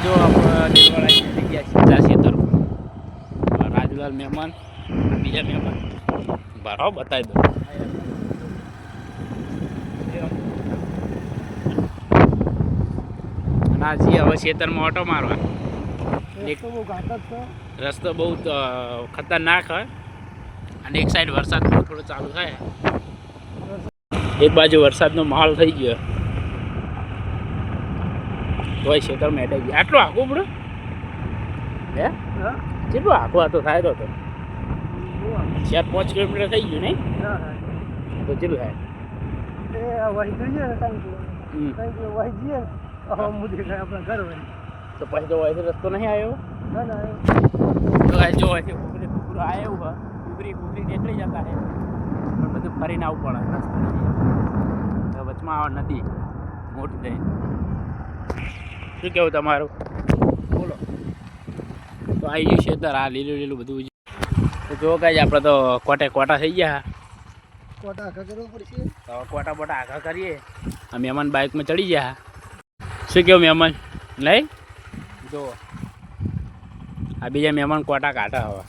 જો આપણે દિલવાળા થઈ ગયા સીધા ખેતર રાજુલાલ મહેમાન બીજા મહેમાન ભરાવ બતાવી દો. અને આ જે હવે ખેતરમાં ઓટો મારવા રસ્તો બહુ ખતરનાક હોય અને એક સાઈડ વરસાદ થોડો ચાલુ થાય, એક બાજુ વરસાદનો માહોલ થઈ ગયો તોય ખેતર મેટાઈ ગયા. આટલું આખું પડે હે કેટલું આખું આ તો થાય તો 4-5 કિલોમીટર થઈ ગયું નહીં તો કેટલું થાય? તો પછી તો વહીથી રસ્તો નહીં આવ્યો તો જો વહીથી કુકરી કુકરો આવ્યું હોય કુકરી નીકળી જતા હે પણ બધું ફરીને આવવું પડે, રસ્તો નહીં તો વચમાં આવે નદી મોટી થઈ. શું કેવું તમારું બોલો? તો આવી ગયું ખેતર આ લીલું લીલું બધું. તો જો કાંઈ આપણે તો કોટા થઈ ગયા, કોટા આખા કરવું પડશે. તો કોટા બોટા આખા કરીએ. આ મહેમાન બાઇકમાં ચડી ગયા. શું કેવું મહેમાન નહીં? જો આ બીજા મહેમાન કોટા કાઢા હવે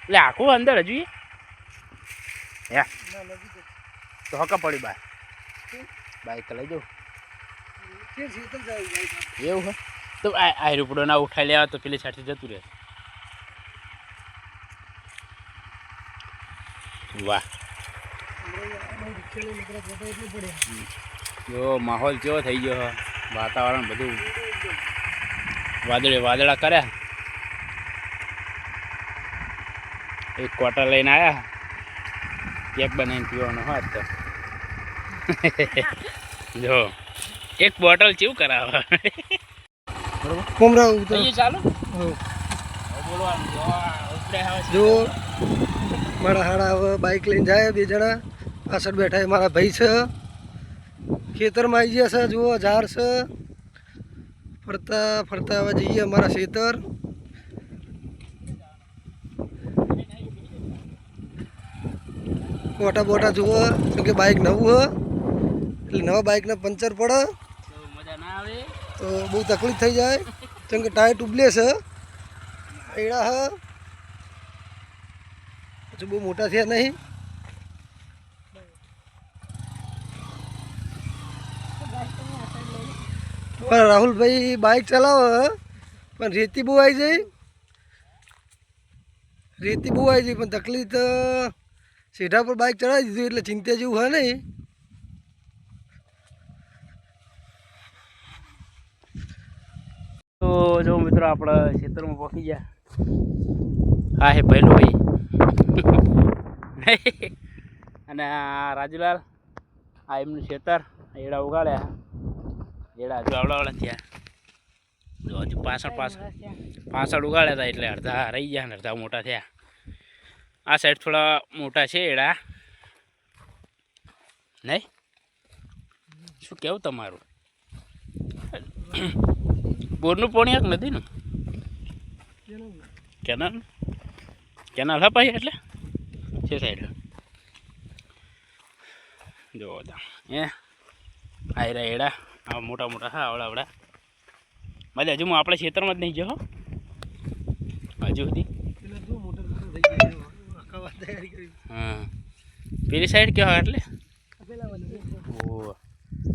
એટલે આખું અંદર હજુ હે તો હકા પડી બાઈક લઈ જાઉં એવું હોય તો આ રૂપડો ના ઉઠાઈ લેવા તો પેલી સાઈડથી જતું રહે. વાહ જો માહોલ કેવો થઈ ગયો, વાતાવરણ બધું વાદળા કર્યા. એક ક્વાર્ટર લઈને આવ્યા, કેક બનાવીને પીવાનો હોત તો જો એક બોટલ કેવું કરાવે ચાલો બોલવાનું જો મારા હાડા હવે બાઇક લઈને જાય, 2 જણા પાછળ બેઠા મારા ભાઈ છે. ખેતરમાં આવી ગયા છે, જુઓ ઝાડ છે, ફરતા ફરતા હવે જઈએ અમારા ખેતર. કોટા બોટા જુઓ કેમ કે બાઇક નવું હ એટલે નવા બાઇકને પંચર પડે મજા ના આવે તો બહુ તકલીફ થઈ જાય કેમ કે ટાયર ઉબલે છે. એડા હ હજુ બહુ મોટા થયા નહીં. પણ રાહુલભાઈ બાઇક ચલાવે પણ રેતી બહુ આવી જાય પણ તકલીફ તો સીધા પર બાઇક ચડાવી દીધું એટલે ચિંતા જેવું હોય નહીં. તો જો મિત્રો આપણે ખેતરમાં પહોંચી ગયા. હા હે પહેલો ભાઈ અને આ રાજુલાલ આ એમનું ખેતર એડા ઉગાડ્યા. એડા હજુ આવડાવાળા થયા જો હજુ પાછળ ઉગાડ્યા હતા એટલે અડધા રહી ગયા ને અડધા મોટા થયા. આ સાઈડ થોડા મોટા છે એડા નહીં? શું કેવું તમારું? બોરનું પાણી એક નથી ને કેનાલ હા ભાઈ એટલે છે સાઈડ જો એ આયરા એડા આ મોટા મોટા હા આવડા મજા. હજુ હું આપણે ખેતરમાં જ નહીં ગયો હજુ સુધી. હા પેલી સાઈડ કેવા એટલે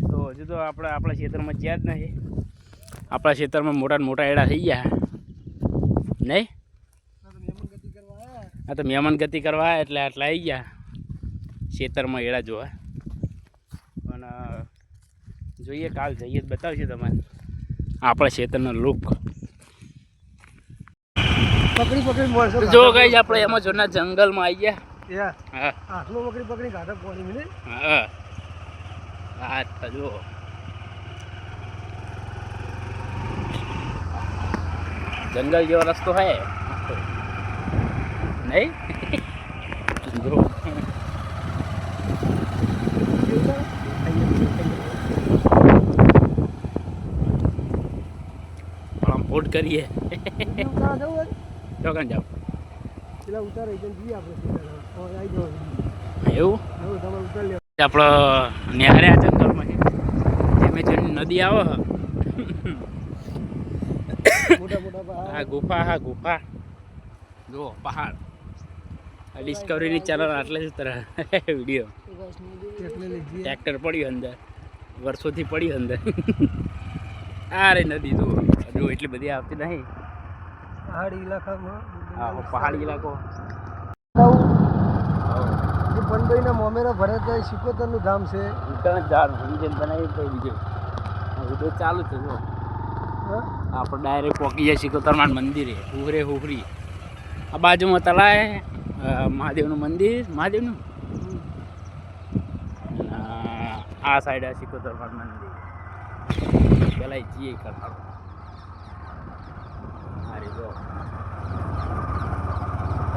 તો હજુ તો આપણા ખેતરમાં જ્યાં જ નહીં. આપણા ખેતરમાં મોટા એડા થઈ ગયા નહીં? આ તો મહેમાન ગતિ કરવા એટલે આટલા આવી ગયા ખેતરમાં એડા જોવા. પણ જોઈએ કાલ જઈએ બતાવશે તમારે આપણા ખેતરનો લુક. જો ગઈ આપણે એમાં જોના જંગલમાં આવી ગયા. હા જો જંગલ જેવો રસ્તો હે નહીં? જો ફોટ કરીએ ચોકન જાવ એવું આપણો નેહારે આ જંગલમાં છે ધીમે ધીમે નદી આવે મોટા મોટા પહાડ. આ ગુફા, હા ગુફા જો પહાડ. આ ડિસ્કવરીની ચેનલ આટલે જ તરહ વિડીયો. ટેકનોલોજી ટ્રેક્ટર પડ્યું અંદર, વર્ષોથી પડ્યું અંદર. આ રે નદી જો જો એટલી બધી આવતી નહીં. પહાડી ઇલાકામાં હા પહાડી ઇલાકો. જે પંડોઈના મોમેરા ભરતભાઈ સિકોતરનું ધામ છે. ઝાડ જેમ બનાવી તો બીજું વિડીયો ચાલુ છે જો. હા? આપણે ડાયરેક્ટ પહોંચી જાય સિકોતરમાં મંદિરે. ઉહરે હુહરી આ બાજુમાં તળાય મહાદેવનું મંદિર, મહાદેવનું. આ સાઈડ સિકોતરમાં મંદિર. પેલા જઈએ કરતા. अरे जो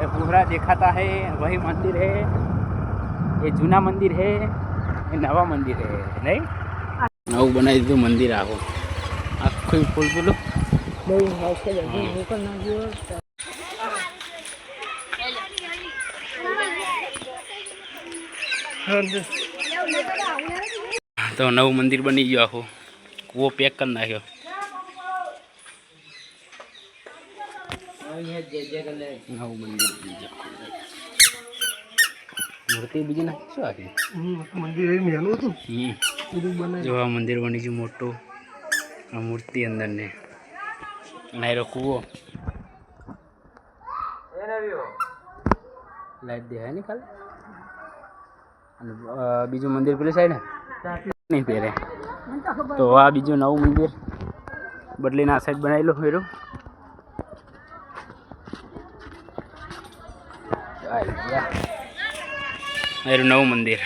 ये पूरा दिखाता है वही मंदिर है. ये जूना मंदिर है, ये नवा मंदिर है नहीं. नવું બનાવી દીધું મંદિર. આવો આખું ફૂલ પેલું તો નવું મંદિર બની ગયું. આખું કૂવો પેક કરી નાખ્યો. નવું મંદિર મૂર્તિ બીજી નાખી શું આખી મંદિર એ મેલું હતું. બધું બનાવી જો આ મંદિર બની ગયું મોટું. આ મૂર્તિ અંદર ને નાયરો કૂવો. લાઈટ દેખાય ને ખાલી. અને બીજું મંદિર પેલી સાઈડ નહીં પહેરે. તો આ બીજું નવું મંદિર બદલીને આ સાઈડ બનાવેલું ફેરું. મારું નવું મંદિર.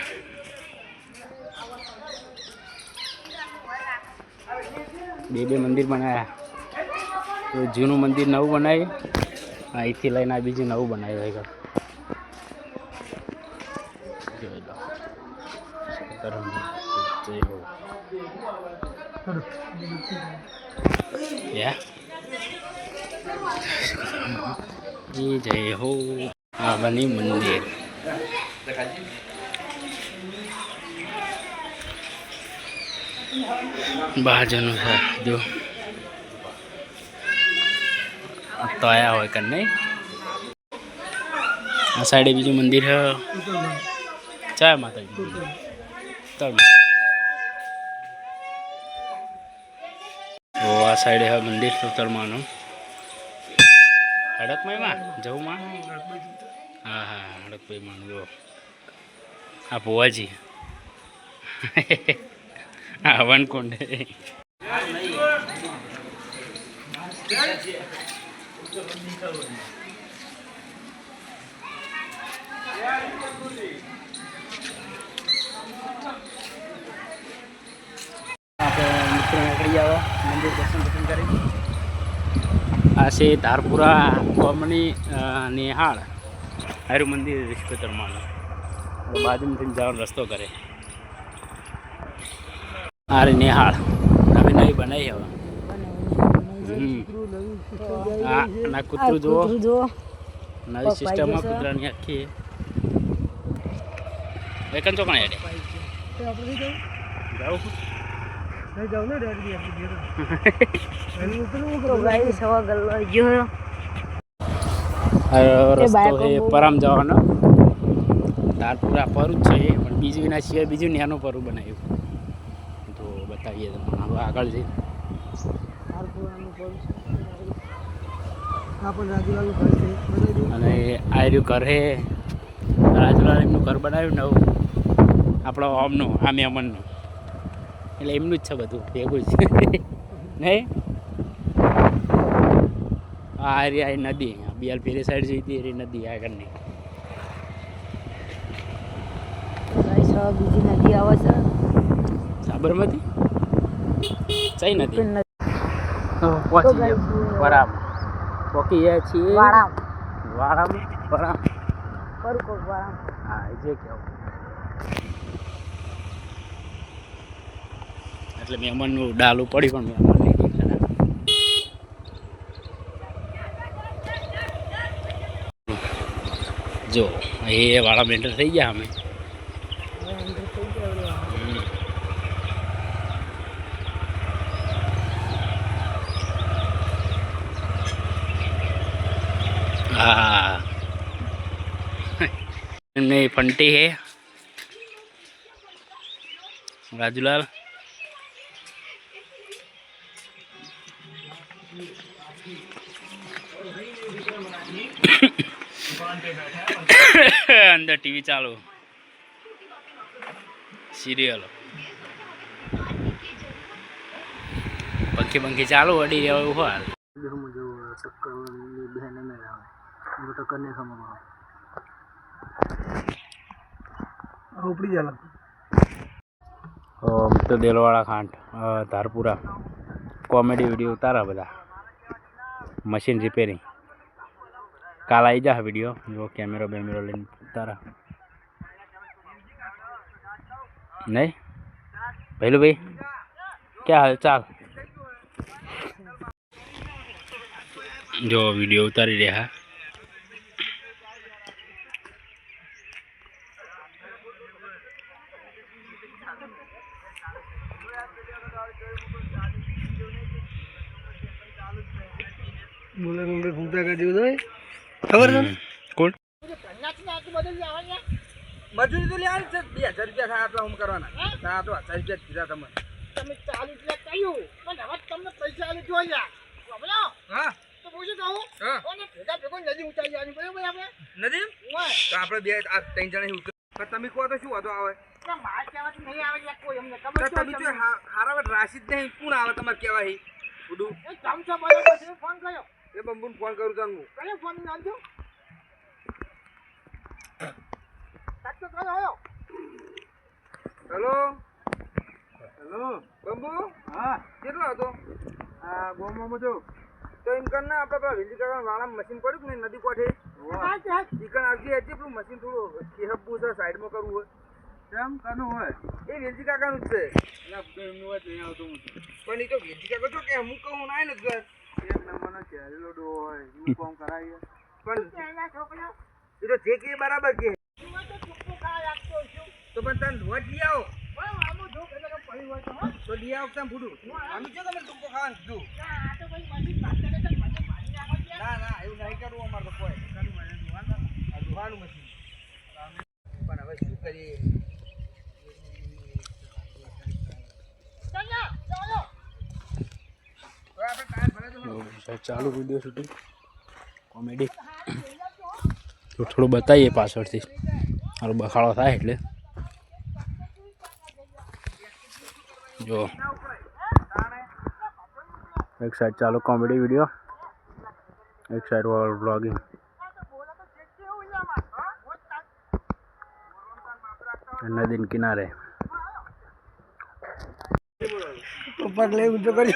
બે મંદિર બનાવ્યા. તો જૂનું મંદિર નવું બનાવ્યું. અહીંથી લઈને આ બીજું નવું બનાવ્યું. જય હો. આ બની મંદિર. બાજુનું છે જો તો આયા હોય કે નહીં. આ સાઈડે બીજું મંદિર છે. ચાય માતાજી તો આ સાઈડે છે મંદિર સુતરમાનું. હડકમાં માં જવું માં. હા હા હડકભાઈ માં જો. આ ભુવાજી. હા વનકુંડ. મંદિર દર્શન કરી. આ છે ધારપુરા કોમની નિહાળ હારું મંદિર સિકોતરમાં. બાજુમાંથી જવાનો રસ્તો કરે. આ રે નિહાળ નવી નવી બનાવી હવે. હા ના કૂતરું જુઓ. નવી સિસ્ટમમાં કૂતરાની આખી. એકન ચોકણા હેડે જાઉં રસ્તો છે પરમ જવાનો. ધારપુરા પરું જ છે પણ બીજું એના સિવાય બીજું નાનું પરું બનાવ્યું. તો બતાવીએ તમને હવે આગળ જઈ. અને આ રહ્યું ઘર હે. રાજુલાલ એમનું ઘર બનાવ્યું નવું. આપણો ઓમનું આ મેમનનું. એટલે એમનું જ છે બધું ભેગું જ નહીં. આ રે નદી બિયાલ પેલી સાઈડ જોઈતી એ નદી આગળની. બીજી નદી આવે છે સાબરમતી. કઈ નદી પહોંચી ગયા બરાબર. પહોંચી ગયા છીએ વાળામાં. બરાબર હા જે કેવું. એટલે મહેમાનનું ડાલું પડી પણ મહેમાન નહીં દેખાતા. જો એ વાળા એન્ટર થઈ ગયા અમે. हाँ नहीं फंटी है राजूलाल अंदर टीवी चालू सीरियल पंखी पंखी चालू अड़ी हुआ ઉપડી જાય तो दिलवाड़ा खांट धारपुरा कॉमेडी वीडियो उतारा बदा मशीन रिपेरिंग काल आई जा वीडियो जो कैमरा बेमरो लेने उतारा नहीं पहलू भाई क्या हाल चाल जो वीडियो उतारी रहा બોલે નંબર ફૂટા કરી દીધો ખબર છે કોણ મજૂરી તો લે આવી છે 2000 રૂપિયા થાય આટલા હું કરવાના આ તો 1000 રૂપિયા કીધા તમને તમે 40 લાખ કહ્યું પણ હવે તમને પૈસા આલી જોયા બોલો હા તો પૂછું કહું હા કોને ભેગા ભેગો નદી ઉતારી જવાની બરાબર આપણે નદી ઓય તો આપણે બે આ ત્રણ જણા ઉતર પણ તમે કહો તો શું વાતો આવે ના માર કહેવાથી નહીં આવે એટલે કોઈ અમને ખબર તો તમે જો હારાવટ રાશિદ નહીં કોણ આવે તમારે કહેવાય ઉડું એ ચમચો બરાબર છે ફોન કર્યો એ બંબુન ફોન કરું તને કયો ફોન નાખજો કાટતો કરો આયો હેલો હેલો બંબુ હા કેટલો હતો આ ગોમમાં જો તો એમ કર ને આપણે પેલા વિંજી કાકા વાળા મશીન પડ્યું કે નદી કોઠે હા કે ચિકન આવતી હતી પેલું મશીન થોડું કેહબુ છે સાઈડમાં કરવું હોય કેમ કનું હોય એ વેલજી કાકાનું જ છે ના એમનું હોય નહીં આવતું પણ એ તો વેલજી કાકા જો કે હું કહું ના ને ઘર એક નંબરનો ચહેરેલો ડો હોય હું કામ કરાવીએ પણ એના છોકરા એ તો જે કે બરાબર કે તું તો ચૂપો ખા રાખતો છું તો પણ તને રોજ લઈ આવો ઓય મામો જો કે પડી હોય તો હા તો લઈ આવો તમે ફૂડું આમી જો તમે ટૂંકો ખાવાનું કીધું ના આ તો ભાઈ મશીન વાત કરે તો મને મારી નાખો છે ના ના એવું નહીં કરવું અમારે તો કોઈ આ દુહાનું મશીન પણ હવે શું કરીએ ચાલો ચાલો તો આપણે ટાયર ભરે તો चालू वीडियो शूटिंग कॉमेडी तो थोड़ा बताइए पासवर्ड थी और बखाड़ो था એટલે जो एक साइड चालू कॉमेडी वीडियो एक साइड और ब्लॉगिंग नदी किनारे ઉપર લઈ ઊંચો કરી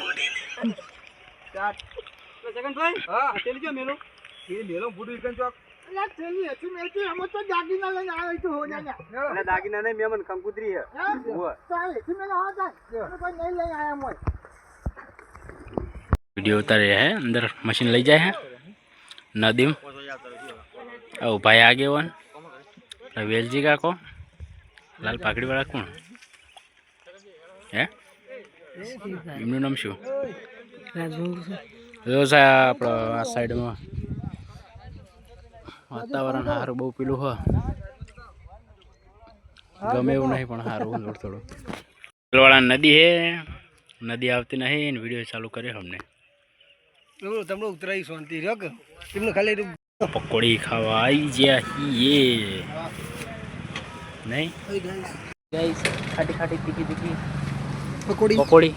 સેકન્ડ ભાઈ હા તેલી જો મેલો એ મેલો ફૂટું ઇકન ચોક લા થેલી હતી મેલતી અમે તો દાગીના લઈને આવ્યો તો હો ના અને દાગીના નહીં મેમન કંકુતરી હે ઓય ચાલે થી મેલો હા જાય કોઈ નહીં લઈ આયા મોય वीडियो उतार रहे हैं अंदर मशीन ले जाए हैं नदी में ओ भाई आगे वन वेल जी का को लाल पाकड़ी वाला कौन है એમનું નામ શું આપણે આ સાઈડમાં વાતાવરણ સારું બહુ પેલું હોય ગમે એવું નહીં પણ સારું થોડું થોડું વાળા નદી હે નદી આવતી નહીં વિડીયો ચાલુ કર્યો અમને તમને ઉતરાઈ શાંતિ રહ્યો કે તમને ખાલી પકોડી ખાવા આવી ગયા યે નહીં ગાઈસ ખાટી ખાટી તીખી તીખી પકોડી પકોડી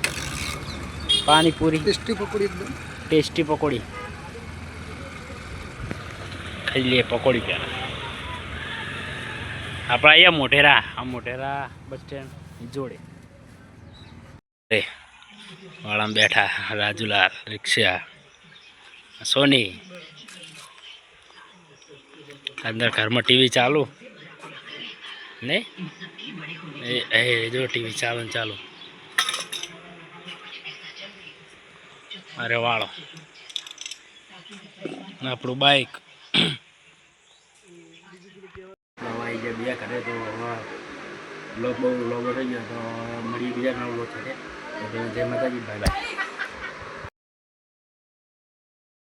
પાણી પૂરી ટેસ્ટી પકોડી એકદમ ટેસ્ટી પકોડી ખાઈ લે પકોડી પ્યાર આપણે અહીંયા મોઢેરા આ મોઢેરા બસ સ્ટેન્ડ જોડે વાળામાં બેઠા રાજુલાલ રિક્ષા સોની અંદર ઘરમાં ટીવી ચાલુ ને એ જો ટીવી ચાલુ ને ચાલુ અરે વાળો આપણું બાઈક દવાઈ જે બે કરે તો બ્લોગ બહુ લોગો થઈ ગયો તો મળી બીજા નવો બ્લોગ થશે તો જય માતાજી બાય બાય